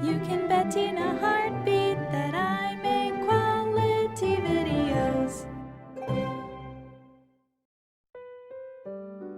You can bet in a heartbeat that I make quality videos.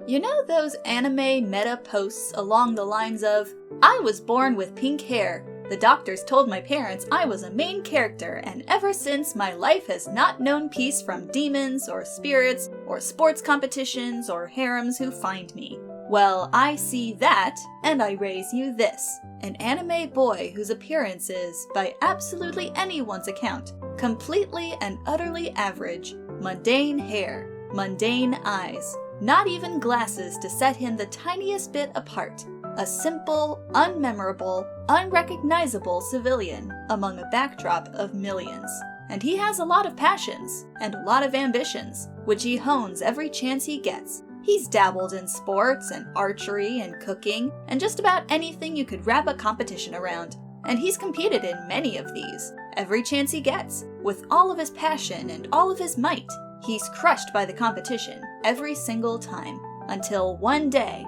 You know those anime meta posts along the lines of, "I was born with pink hair. The doctors told my parents I was a main character, and ever since my life has not known peace from demons or spirits or sports competitions or harems who find me." Well, I see that, and I raise you this. An anime boy whose appearance is, by absolutely anyone's account, completely and utterly average. Mundane hair, mundane eyes, not even glasses to set him the tiniest bit apart. A simple, unmemorable, unrecognizable civilian among a backdrop of millions. And he has a lot of passions, and a lot of ambitions, which he hones every chance he gets. He's dabbled in sports and archery and cooking, and just about anything you could wrap a competition around. And he's competed in many of these, every chance he gets, with all of his passion and all of his might. He's crushed by the competition every single time, until one day,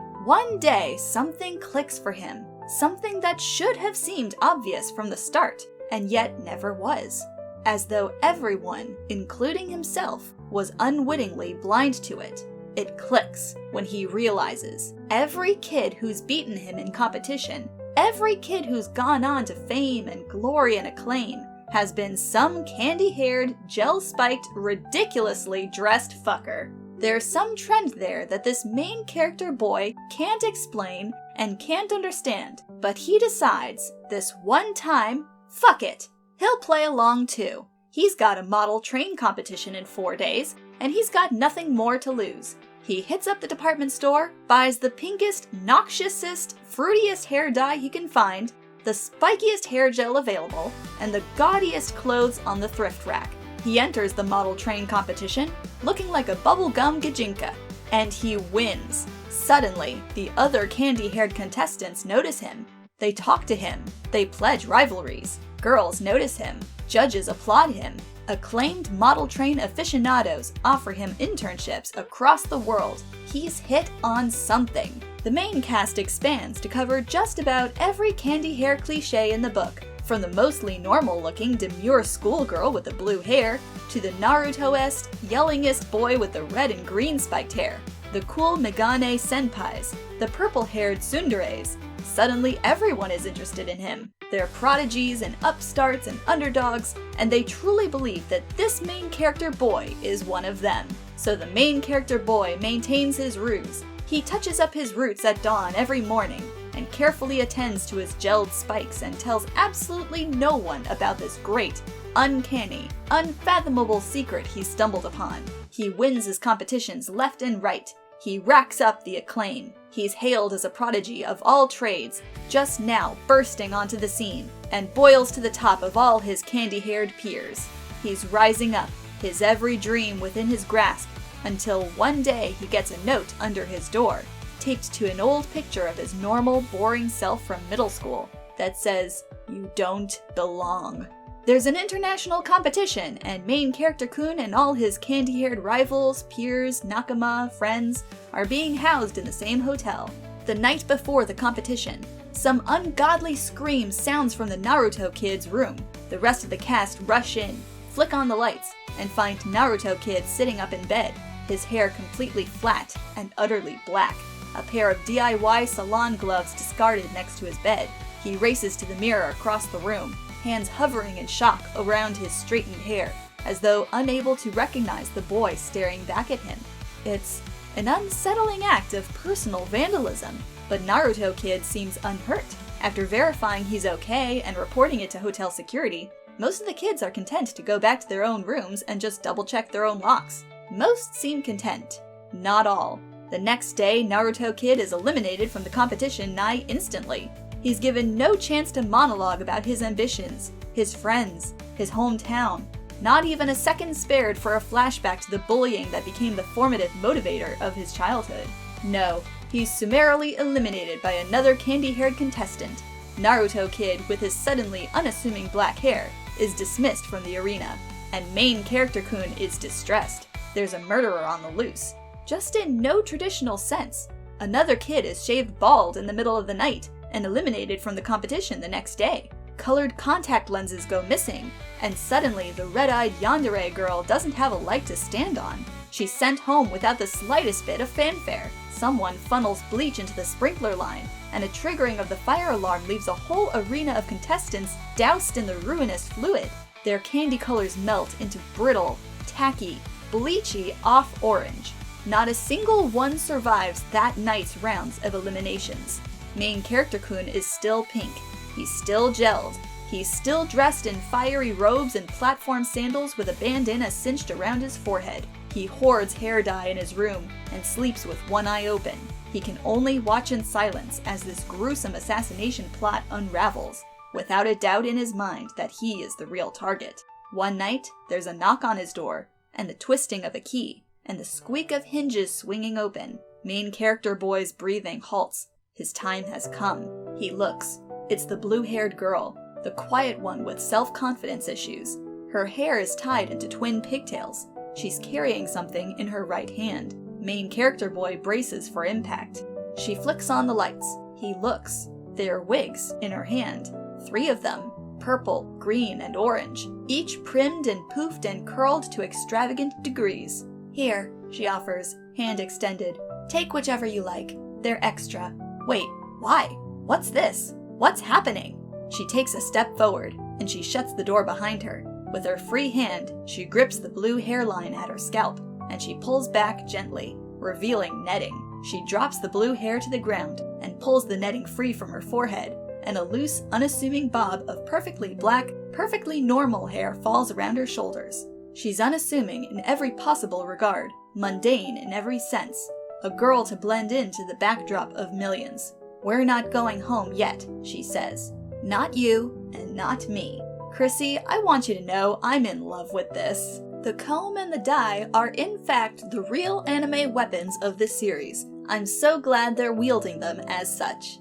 something clicks for him. Something that should have seemed obvious from the start, and yet never was. As though everyone, including himself, was unwittingly blind to it. It clicks when he realizes every kid who's beaten him in competition, every kid who's gone on to fame and glory and acclaim, has been some candy-haired, gel-spiked, ridiculously dressed fucker. There's some trend there that this main character boy can't explain and can't understand, but he decides, this one time, fuck it, he'll play along too. He's got a model train competition in 4 days, and he's got nothing more to lose. He hits up the department store, buys the pinkest, noxiousest, fruitiest hair dye he can find, the spikiest hair gel available, and the gaudiest clothes on the thrift rack. He enters the model train competition, looking like a bubblegum gajinka, and he wins. Suddenly, the other candy-haired contestants notice him. They talk to him. They pledge rivalries. Girls notice him. Judges applaud him. Acclaimed model train aficionados offer him internships across the world. He's hit on something. The main cast expands to cover just about every candy hair cliché in the book, from the mostly normal-looking demure schoolgirl with the blue hair, to the Naruto-esque, yellingest boy with the red and green spiked hair, the cool Megane senpais, the purple-haired tsunderes. Suddenly everyone is interested in him. They're prodigies and upstarts and underdogs, and they truly believe that this main character boy is one of them. So the main character boy maintains his ruse. He touches up his roots at dawn every morning, and carefully attends to his gelled spikes and tells absolutely no one about this great, uncanny, unfathomable secret he stumbled upon. He wins his competitions left and right. He racks up the acclaim. He's hailed as a prodigy of all trades, just now bursting onto the scene, and boils to the top of all his candy-haired peers. He's rising up, his every dream within his grasp, until one day he gets a note under his door, taped to an old picture of his normal, boring self from middle school, that says, "You don't belong." There's an international competition, and main character Kun and all his candy-haired rivals, peers, nakama, friends, are being housed in the same hotel. The night before the competition, some ungodly scream sounds from the Naruto kid's room. The rest of the cast rush in, flick on the lights, and find Naruto kid sitting up in bed, his hair completely flat and utterly black, a pair of DIY salon gloves discarded next to his bed. He races to the mirror across the room, hands hovering in shock around his straightened hair, as though unable to recognize the boy staring back at him. It's an unsettling act of personal vandalism, but Naruto kid seems unhurt. After verifying he's okay and reporting it to hotel security, most of the kids are content to go back to their own rooms and just double-check their own locks. Most seem content. Not all. The next day, Naruto kid is eliminated from the competition nigh instantly. He's given no chance to monologue about his ambitions, his friends, his hometown. Not even a second spared for a flashback to the bullying that became the formative motivator of his childhood. No, he's summarily eliminated by another candy-haired contestant. Naruto kid, with his suddenly unassuming black hair, is dismissed from the arena, and main character Kun is distressed. There's a murderer on the loose. Just in no traditional sense. Another kid is shaved bald in the middle of the night, and eliminated from the competition the next day. colored contact lenses go missing, and suddenly the red-eyed yandere girl doesn't have a leg to stand on. She's sent home without the slightest bit of fanfare. Someone funnels bleach into the sprinkler line, and a triggering of the fire alarm leaves a whole arena of contestants doused in the ruinous fluid. Their candy colors melt into brittle, tacky, bleachy off-orange. Not a single one survives that night's rounds of eliminations. Main character Kun is still pink. He's still gelled. He's still dressed in fiery robes and platform sandals with a bandana cinched around his forehead. He hoards hair dye in his room and sleeps with one eye open. He can only watch in silence as this gruesome assassination plot unravels, without a doubt in his mind that he is the real target. One night, there's a knock on his door, and the twisting of a key, and the squeak of hinges swinging open. Main character boy's breathing halts. His time has come. He looks. It's the blue-haired girl, the quiet one with self-confidence issues. Her hair is tied into twin pigtails. She's carrying something in her right hand. Main character boy braces for impact. She flicks on the lights. He looks. They are wigs in her hand. 3 of them. Purple, green, and orange. Each primmed and poofed and curled to extravagant degrees. Here, she offers, hand extended. Take whichever you like. They're extra. Wait, why? What's this? What's happening? She takes a step forward, and she shuts the door behind her. With her free hand, she grips the blue hairline at her scalp, and she pulls back gently, revealing netting. She drops the blue hair to the ground and pulls the netting free from her forehead, and a loose, unassuming bob of perfectly black, perfectly normal hair falls around her shoulders. She's unassuming in every possible regard, mundane in every sense, a girl to blend into the backdrop of millions. We're not going home yet, she says. Not you, and not me. Chrissy, I want you to know I'm in love with this. The comb and the dye are in fact the real anime weapons of this series. I'm so glad they're wielding them as such.